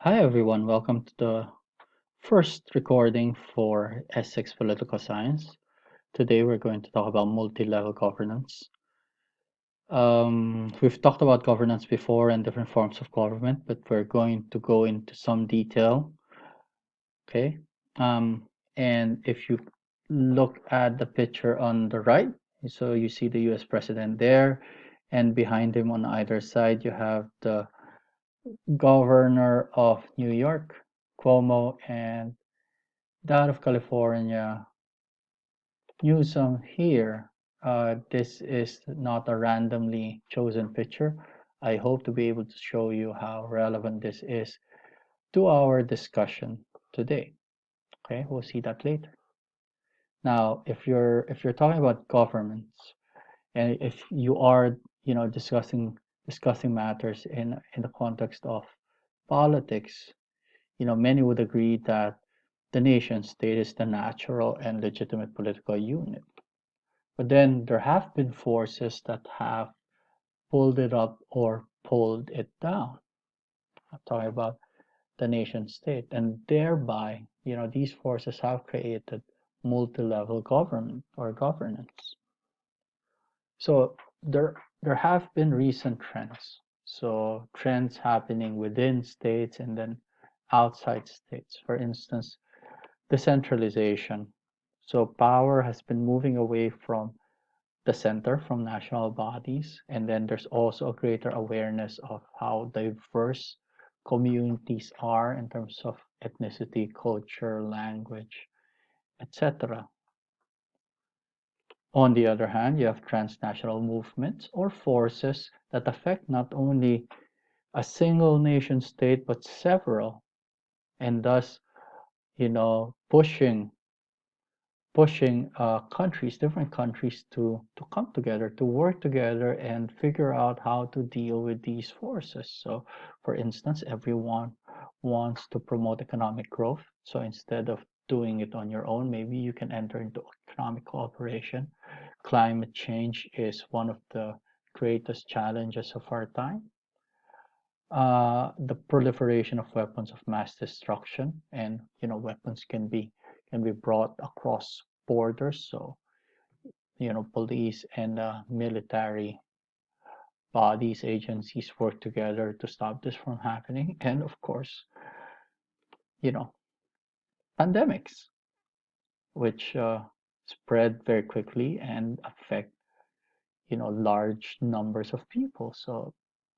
Hi everyone, welcome to the first recording for S6 Political Science. Today we're going to talk about multi-level governance. We've talked about governance before and different forms of government, but we're going to go into some detail. Okay. Um, and if you look at the picture on the right, so you see the US president there, and behind him on either side, you have the governor of New York, Cuomo, and that of California, Newsom here. This is not a randomly chosen picture. I hope to be able to show you how relevant this is to our discussion today. Okay, we'll see that later. Now, if you're talking about governments, and if you are discussing matters in the context of politics, many would agree that the nation state is the natural and legitimate political unit. But then there have been forces that have pulled it up or pulled it down. I'm talking about the nation state. And thereby, these forces have created multi-level government or governance. So there have been recent trends. So trends happening within states and then outside states. For instance, decentralization. So power has been moving away from the center, from national bodies, and then there's also a greater awareness of how diverse communities are in terms of ethnicity, culture, language, etc. On the other hand, you have transnational movements or forces that affect not only a single nation state but several, and thus, pushing different countries to come together, to work together, and figure out how to deal with these forces. So, for instance, everyone wants to promote economic growth. So instead of doing it on your own, maybe you can enter into economic cooperation. Climate change is one of the greatest challenges of our time. The proliferation of weapons of mass destruction, and weapons can be brought across borders. So police and military bodies, agencies work together to stop this from happening. And of course, you know pandemics, which spread very quickly and affect large numbers of people. So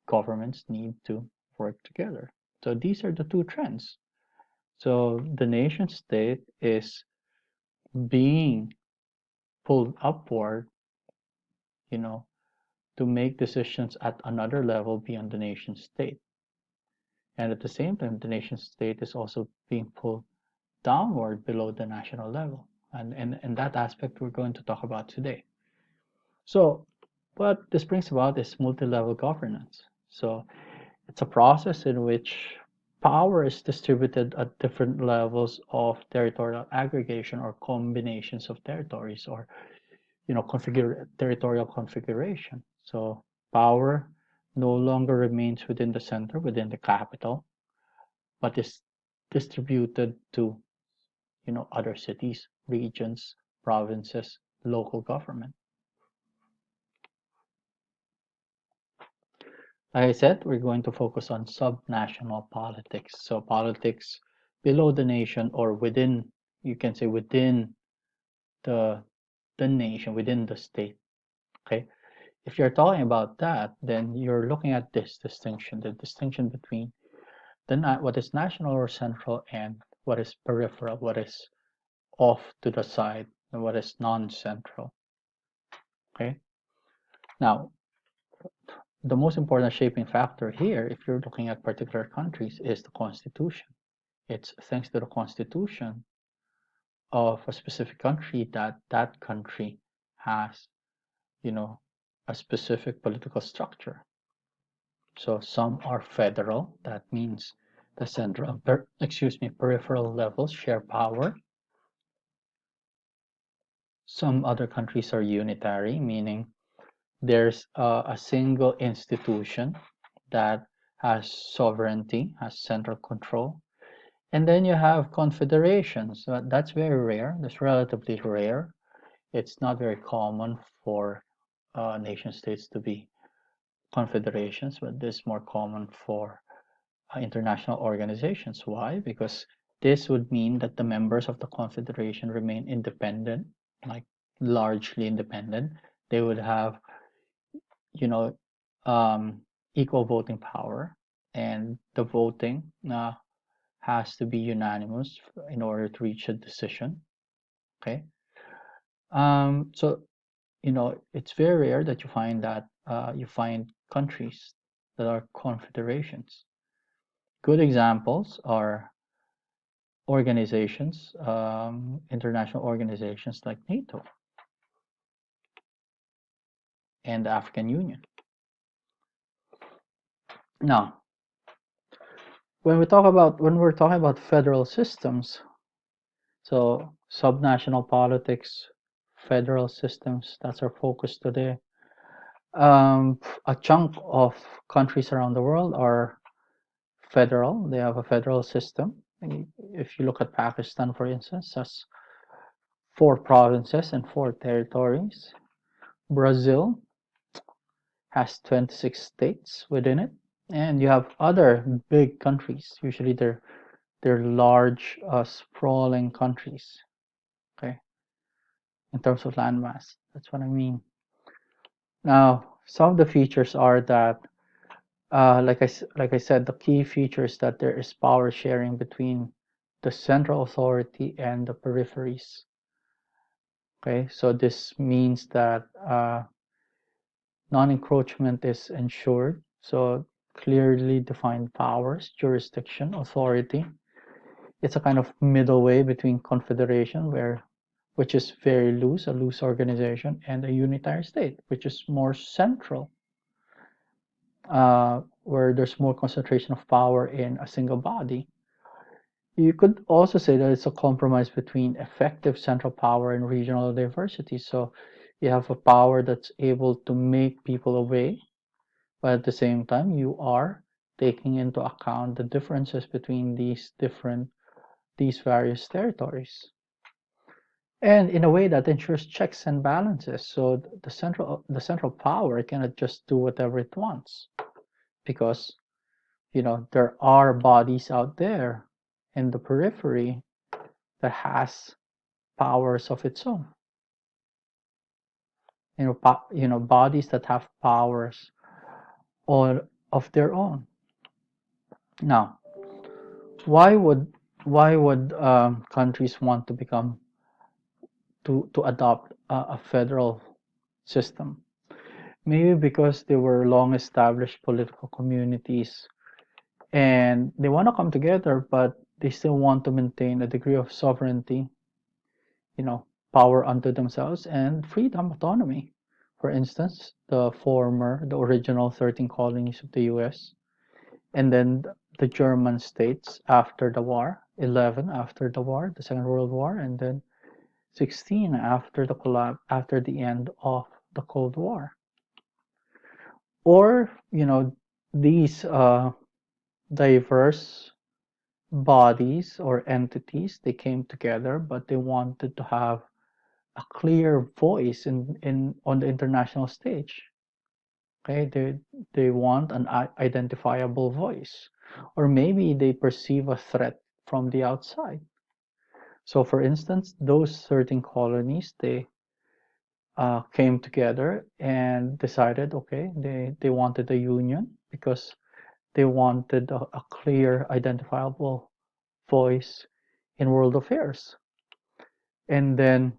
governments need to work together. So these are the two trends. So the nation state is being pulled upward, you know, to make decisions at another level beyond the nation state. And at the same time, the nation state is also being pulled downward below the national level. And that aspect we're going to talk about today. So what this brings about is multi-level governance. So it's a process in which power is distributed at different levels of territorial aggregation or combinations of territories, or territorial configuration. So power no longer remains within the center, within the capital, but is distributed to other cities, regions, provinces, local government. Like I said, we're going to focus on subnational politics. So politics below the nation, or within, you can say within the the nation, within the state. Okay. If you're talking about that, then you're looking at this distinction, the distinction between what is national or central and what is peripheral, what is off to the side, and what is non-central. Okay. Now, the most important shaping factor here, if you're looking at particular countries, is the constitution. It's thanks to the constitution of a specific country that that country has, you know, a specific political structure. So some are federal, that means the central, peripheral levels share power. Some other countries are unitary, meaning there's a single institution that has sovereignty, has central control. And then you have confederations. That's very rare. That's relatively rare. It's not very common for nation states to be confederations, but this is more common for international organizations. Why? Because this would mean that the members of the confederation remain independent, like largely independent. They would have, you know, um, equal voting power, and the voting has to be unanimous in order to reach a decision. Okay. So it's very rare that you find countries that are confederations. Good examples are organizations, international organizations like NATO and the African Union. Now, when we're talking about federal systems, so subnational politics, federal systems, that's our focus today. A chunk of countries around the world are federal. They have a federal system. If you look at Pakistan, for instance, that's 4 provinces and 4 territories. Brazil has 26 states within it, and you have other big countries. Usually, they're large, sprawling countries. Okay, in terms of landmass, that's what I mean. Now, some of the features are that, like I said, the key feature is that there is power sharing between the central authority and the peripheries. Okay, so this means that non-encroachment is ensured. So clearly defined powers, jurisdiction, authority. It's a kind of middle way between confederation, which is very loose, a loose organization, and a unitary state, which is more central, where there's more concentration of power in a single body. You could also say that it's a compromise between effective central power and regional diversity. So you have a power that's able to make people obey, but at the same time, you are taking into account the differences between these various territories. And in a way that ensures checks and balances. So the central power cannot just do whatever it wants, because there are bodies out there in the periphery that has powers of its own. Bodies that have powers all of their own. Now, why would countries want to adopt a federal system? Maybe because they were long established political communities and they want to come together, but they still want to maintain a degree of sovereignty, power unto themselves, and freedom, autonomy. For instance, the original 13 colonies of the US, and then the German states after the war, 11 after the war, the Second World War, and then 16 after after the end of the Cold War. Or, these diverse bodies or entities, they came together, but they wanted to have a clear voice on the international stage. Okay, they want an identifiable voice, or maybe they perceive a threat from the outside. So, for instance, those 13 colonies, they came together and decided, okay, they wanted a union because they wanted a clear, identifiable voice in world affairs. And then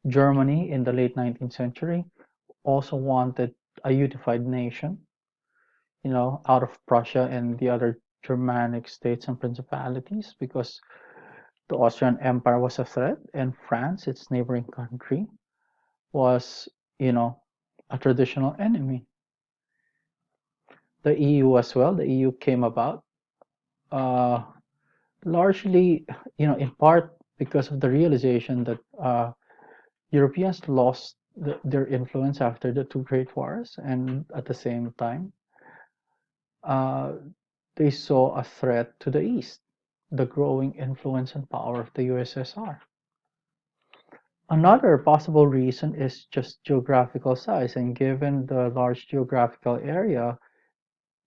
Germany in the late 19th century also wanted a unified nation, out of Prussia and the other Germanic states and principalities, because the Austrian Empire was a threat, and France, its neighboring country, was, a traditional enemy. The EU as well, the EU came about uh, largely, in part because of the realization that Europeans lost their influence after the two great wars, and at the same time, uh, they saw a threat to the east, the growing influence and power of the USSR. Another possible reason is just geographical size, and given the large geographical area,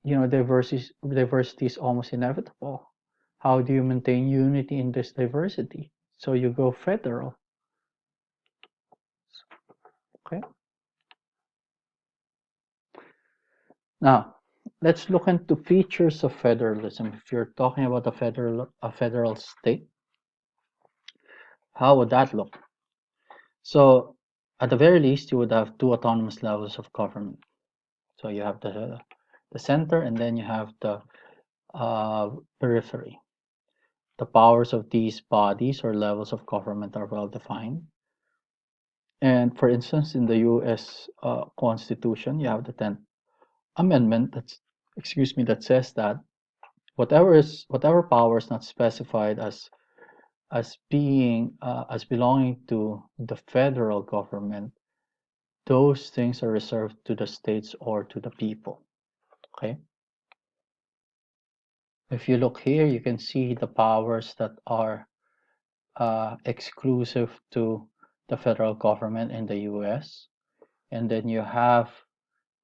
diversity is almost inevitable. How do you maintain unity in this diversity? So you go federal. Okay. Now, let's look into features of federalism. If you're talking about a federal state, how would that look? So, at the very least, you would have two autonomous levels of government. So you have the center, and then you have the periphery. The powers of these bodies or levels of government are well defined. And for instance, in the U.S. Constitution, you have the 10th Amendment that says that whatever power is not specified as belonging to the federal government, those things are reserved to the states or to the people. Okay. If you look here, you can see the powers that are exclusive to the federal government in the U.S. And then you have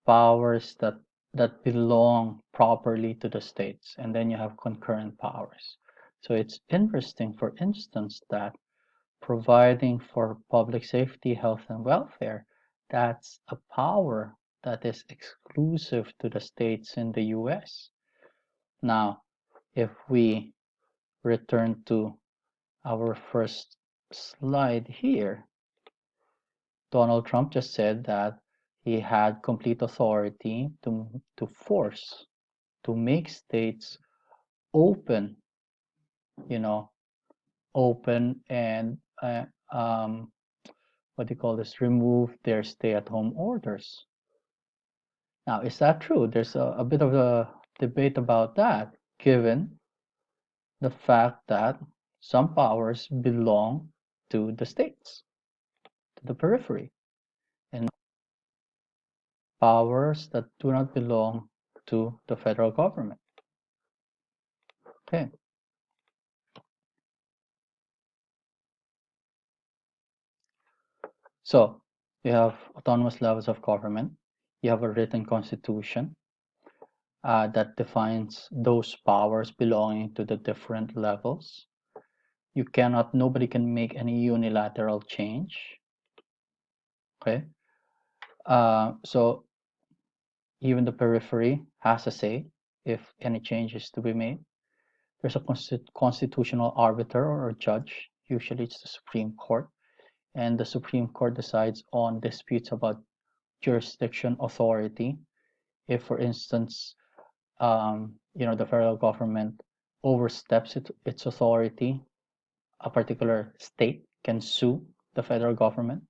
powers that belong properly to the states, and then you have concurrent powers. So it's interesting, for instance, that providing for public safety, health, and welfare, that's a power that is exclusive to the states in the US. Now, if we return to our first slide here, Donald Trump just said that he had complete authority to force, to make states open, you know, open and what do you call this, remove their stay-at-home orders. Now, is that true? There's a bit of a debate about that, given the fact that some powers belong to the states, to the periphery, and powers that do not belong to the federal government. Okay. So you have autonomous levels of government. You have a written constitution that defines those powers belonging to the different levels. Nobody can make any unilateral change. Okay. So even the periphery has a say if any change is to be made. There's a constitutional arbiter or a judge. Usually it's the Supreme Court. And the Supreme Court decides on disputes about jurisdiction authority. If, for instance, the federal government oversteps its authority, a particular state can sue the federal government.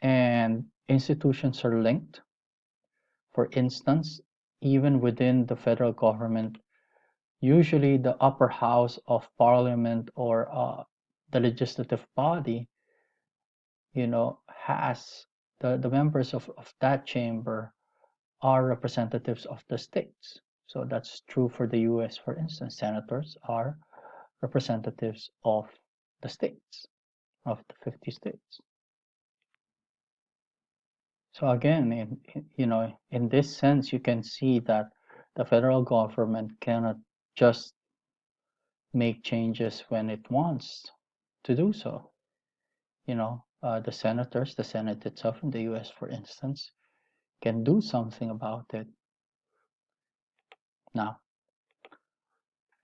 And institutions are linked. For instance, even within the federal government, usually the upper house of parliament or the legislative body, has the members of that chamber are representatives of the states. So that's true for the US, for instance. Senators are representatives of the states, of the 50 states. So again, in this sense, you can see that the federal government cannot just make changes when it wants to do so. The senators, the Senate itself in the US, for instance, can do something about it. Now,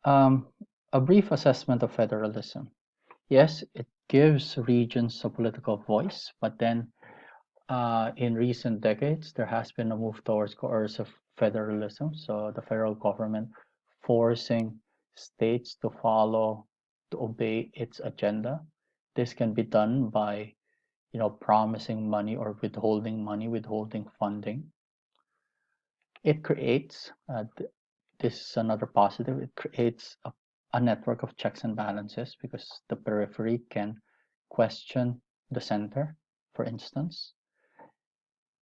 a brief assessment of federalism. Yes, it gives regions a political voice, but then in recent decades, there has been a move towards coercive federalism. So the federal government forcing states to obey its agenda. This can be done by, promising money or withholding funding. It creates, this is another positive, it creates a network of checks and balances because the periphery can question the center, for instance.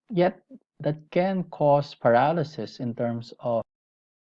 Yet that can cause paralysis in terms of